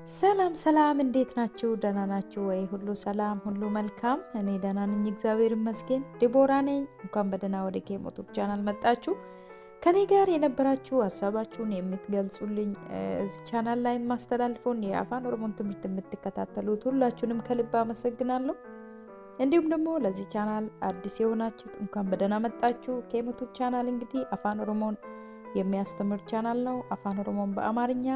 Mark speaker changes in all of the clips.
Speaker 1: ሰላም ሰላም እንዴት ናችሁ? ደህና ናችሁ ወይ? ሁሉ ሰላም፣ ሁሉ መልካም። እኔ ደህና ነኝ፣ እግዚአብሔር ይመስገን። ዲቦራ ነኝ። እንኳን በደህና ወደ ኬሞቱብ ቻናል መጣችሁ። ከኔ ጋር የነበራችሁ ሀሳባችሁን የምትገልጹልኝ እዚህ ቻናል ላይ ማስተላልፈውን የአፋን ኦሮሞን ትምህርት የምትከታተሉት ሁላችሁንም ከልብ አመሰግናለሁ። እንዲሁም ደግሞ ለዚህ ቻናል አዲስ የሆናችሁት እንኳን በደህና መጣችሁ። ኬሞቱብ ቻናል እንግዲህ አፋን ኦሮሞን የሚያስተምር ቻናል ነው። አፋን ኦሮሞን በአማርኛ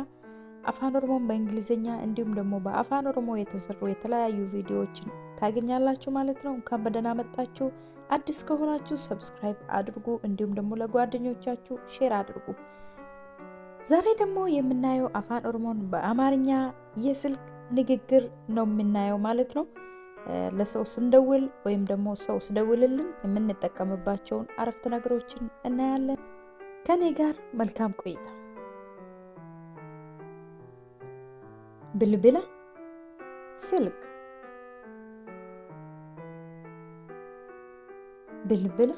Speaker 1: አፋን ኦሮሞን በእንግሊዝኛ እንዲሁም ደግሞ በአፋን ኦሮሞ የተሰሩ የተለያዩ ቪዲዮዎችን ታገኛላችሁ ማለት ነው። እንኳን በደህና መጣችሁ። አዲስ ከሆናችሁ ሰብስክራይብ አድርጉ፣ እንዲሁም ደግሞ ለጓደኞቻችሁ ሼር አድርጉ። ዛሬ ደግሞ የምናየው አፋን ኦሮሞን በአማርኛ የስልክ ንግግር ነው የምናየው ማለት ነው። ለሰው ስንደውል ወይም ደግሞ ሰው ስደውልልን የምንጠቀምባቸውን አረፍተ ነገሮችን እናያለን። ከኔ ጋር መልካም ቆይታ። ብልብላ ስልክ፣ ብልብላ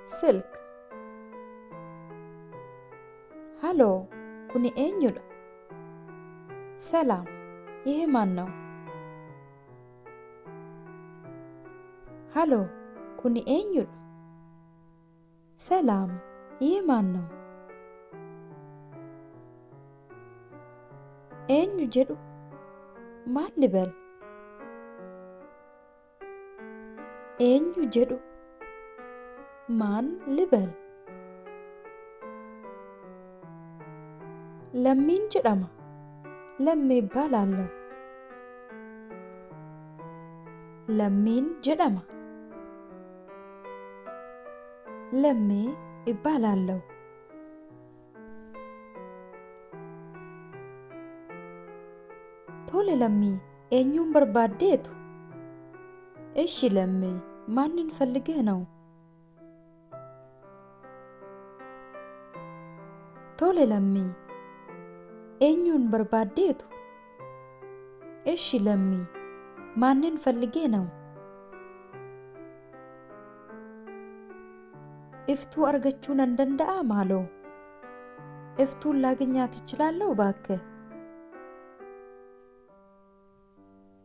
Speaker 1: ስልክ። ሃሎ ኩኒ ኤኙዳ? ሰላም፣ ይሄ ማን ነው? ሃሎ ኩኒ ኤኙዳ? ሰላም፣ ይሄ ማን ነው? ኤኙ ጀዱ ማን ልበል? ኤኙ ጀዱ ማን ልበል? ለሚን ጀዳማ ለሜ ይባላለሁ። ለሚን ጀዳማ ለሜ ይባላለሁ። ቶለ ለሚ ኤኙን በርባዴቱ? እሺ ለሚ ማንን ፈልገህ ነው? ቶለ ለሚ ኤኙን በርባዴቱ? እሺ ለሚ ማንን ፈልገህ ነው? እፍቱ አርገቹን እንደንዳአ ማሎ? እፍቱን ላገኛት እችላለሁ ባክህ?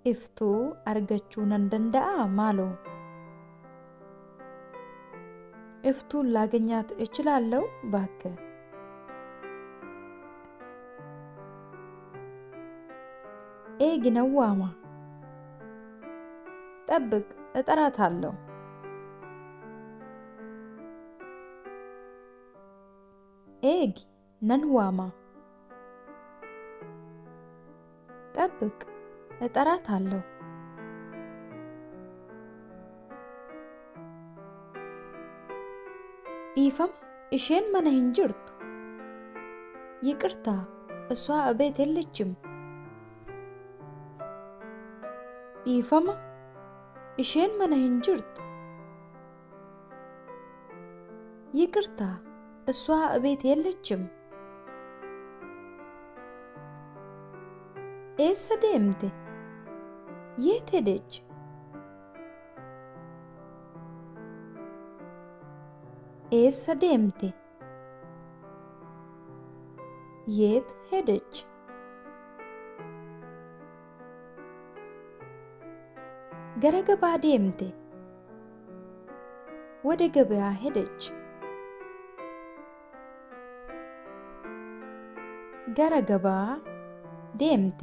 Speaker 1: እፍቱ አርገቹን እንደንዳአ ማሎ? እፍቱን ላገኛት እችላለሁ ባክህ? ኤግ ነዋማ? ጠብቅ እጠራታለሁ። ኤግ ነንዋማ? ጠብቅ እጠራታለሁ። ኢፈም እሼን መነ ሂንጅርቱ? ይቅርታ እሷ እቤት የለችም። ኢፈም እሼን መነ ሂንጅርቱ? ይቅርታ እሷ እቤት የለችም። ኤሰ ደምቴ? የት ሄደች? ኤሰ ደምቴ? የት ሄደች? ገረገባ ደምቴ? ወደ ገበያ ሄደች። ገረገባ ደምቴ?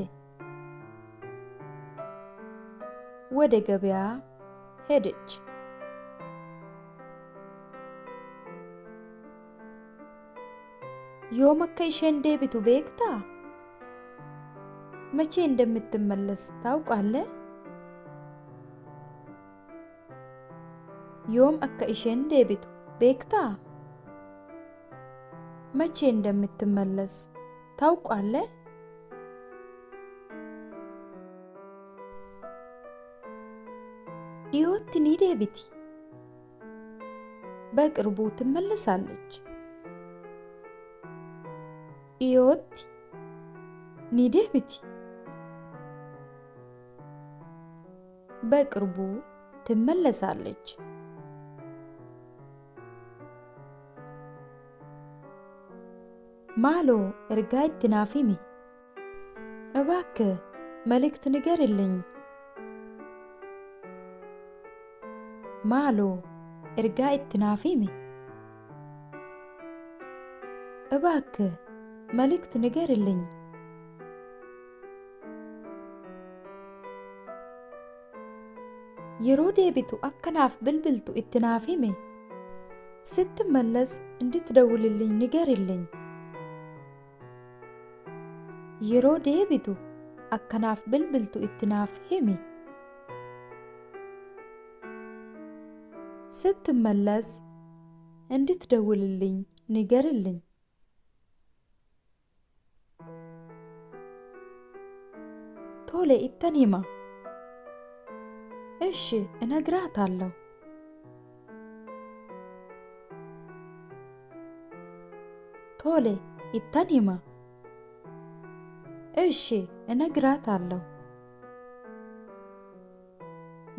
Speaker 1: ወደ ገበያ ሄደች። ዮም አከ ኢሼን ዴቢቱ ቤክታ? መቼ እንደምትመለስ ታውቃለህ? ዮም አከ ኢሼን ዴቢቱ ቤክታ? መቼ እንደምትመለስ ታውቃለህ? ዲዮት ኒ ዴቢቲ? በቅርቡ ትመለሳለች። ዲዮት ኒ ዴቢቲ? በቅርቡ ትመለሳለች። ማሎ እርጋ itti naaf himi? እባክህ መልእክት ንገርልኝ። ማሎ እርጋ ኢትናፊሚ እባክህ መልእክት ንገርልኝ። yeroo deebitu akkanaaf bilbiltu itti naaf himi. ስትመለስ እንድትደውልልኝ ንገርልኝ። yeroo deebitu akkanaaf bilbiltu itti naaf himi. ስትመለስ እንድትደውልልኝ ንገርልኝ። ቶሎ ittan hima እሺ እነግራታለሁ። ቶሎ ittan hima እሺ እነግራታለሁ።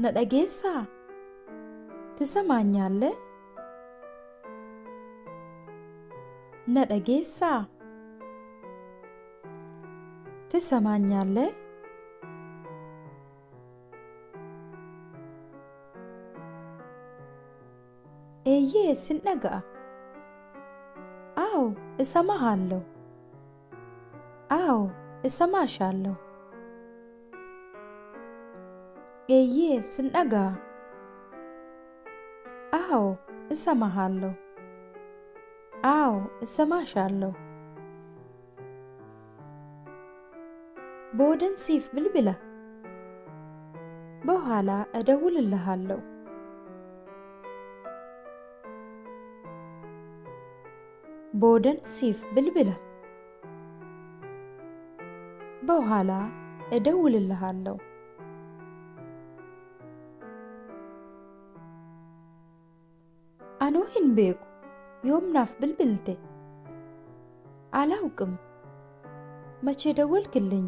Speaker 1: ነደጌሳ ትሰማኛለህ? ነደጌሳ ትሰማኛለህ? ኤዬ ስነጋአ አዎ እሰማሃለሁ። አዎ እሰማሻለሁ። ኤዬ ስነጋአ አዎ እሰማሃለሁ። አዎ እሰማሻለሁ። ቦደንሲፍ ብልብላ በኋላ እደውልልሃለሁ። ቦደንሲፍ ብልብላ በኋላ እደውልልሃለሁ። አኖ ሂንቤኩ ዮምናፍ ብልብልቴ አላውቅም። መቼ ደወልክልኝ?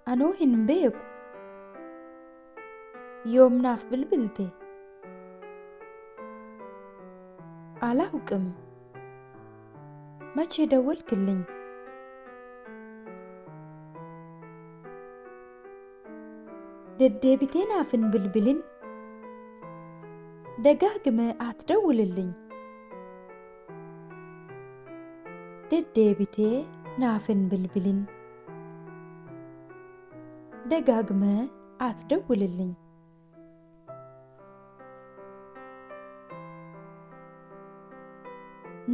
Speaker 1: አኖ ሂንቤኩ ዮምናፍ ብልብልቴ አላውቅም። መቼ ደወልክልኝ? ደደቢቴ ናፍን ብልብልን ደጋግመህ አትደውልልኝ። ደደቢቴ ናፍን ብልብልን ደጋግመህ አትደውልልኝ።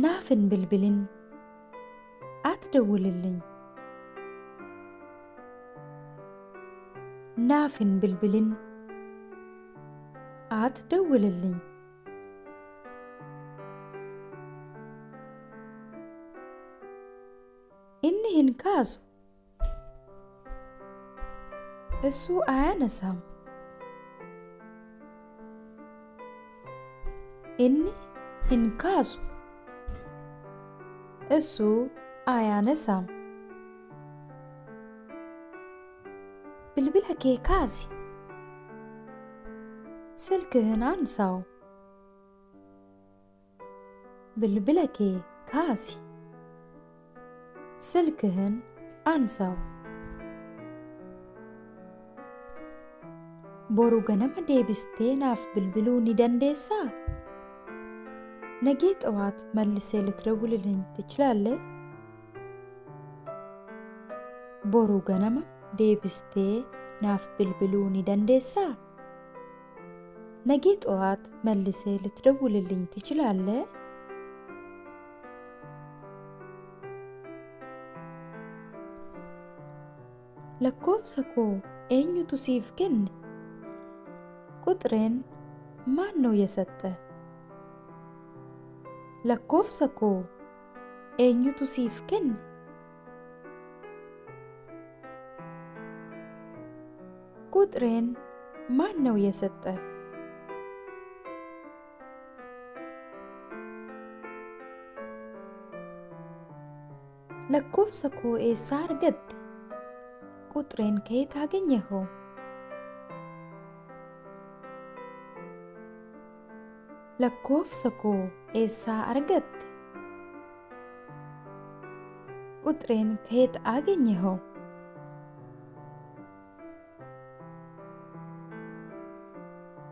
Speaker 1: ናፍን ብልብልን አትደውልልኝ። ናፍን ብልብልን አትደውልልኝ። ኢኒህን ካሱ እሱ አያነሳም። ኢኒህን ካሱ እሱ አያነሳም። ብልብላ ኬ ካሲ ስልክህን አንሳው። ብልብላ ኬ ካሲ ስልክህን አንሳው። ቦሩ ገነመ ዴቢስቴ ናፍ ብልብሉ ኒደንዴሳ ነገ ጠዋት መልሴ ልትደውልልኝ ትችላለህ? ቦሩ ገነመ ዴቢስቴ ናፍ ብልብሉ ኒደንዴሳ ነገ ጠዋት መልሴ ልትደውልልኝ ትችላለህ? lakkoofsa koo eenyutu siif kenne? ቁጥሬን ማን ነው የሰጠ? lakkoofsa koo eenyutu siif kenne? ቁጥሬን ማን ነው የሰጠ? lakkoofsa koo eessaa argatte? ቁጥሬን ከየት አገኘኸው? lakkoofsa koo eessaa argatte? ቁጥሬን ከየት አገኘኸው?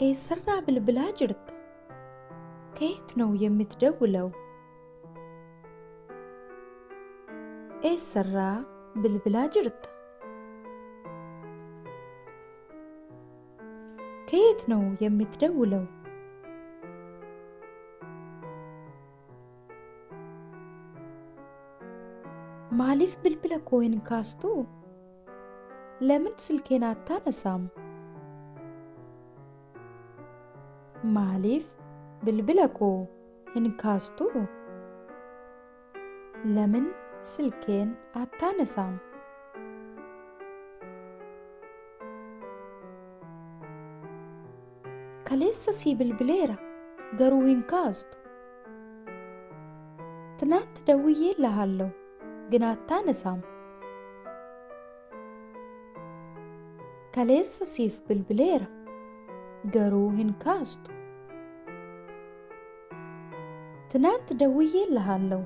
Speaker 1: ኤሰራ ብልብላ ጅርታ ከየት ነው የምትደውለው? ኤሰራ ብልብላ ጅርታ ከየት ነው የምትደውለው? ማሊፍ ብልብለ ኮይን ካስቱ ለምን ስልኬን አታነሳም? ማሊፍ ብልብለኮ ሂንካስቱ ለምን ስልኬን አታነሳም? ከሌሰ ሲብልብሌራ ገሩ ሂንካስቱ ትናንት ደውዬልሃለሁ ግን አታነሳም። ከሌሰ ሲፍ ብልብሌራ ገሩ ሂንካስቱ ትናንት ደውዬልሃለሁ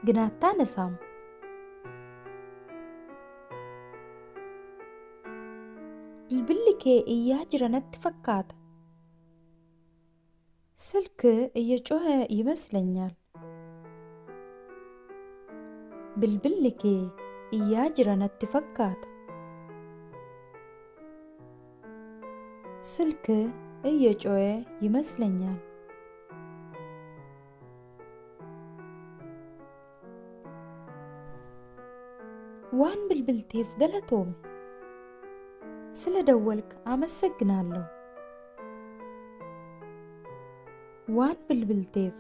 Speaker 1: ግን አታነሳም። ብልብልኬ እያጅረነት ፈካተ ስልክ እየጮኸ ይመስለኛል። ብልብልኬ እያጅረነት ፈካተ ስልክ እየጮኸ ይመስለኛል። ዋን ብልብልቴፍ ገለቶሚ ስለደወልክ አመሰግናለሁ። ዋን ብልብልቴፍ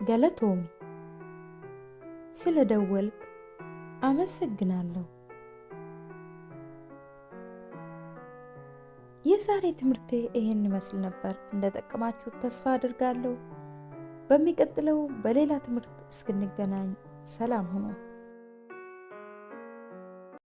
Speaker 1: ገለቶሚ ስለደወልክ አመሰግናለሁ። የዛሬ ትምህርቴ ይሄን ይመስል ነበር። እንደጠቀማችሁ ተስፋ አድርጋለሁ። በሚቀጥለው በሌላ ትምህርት እስክንገናኝ ሰላም ሁኑ።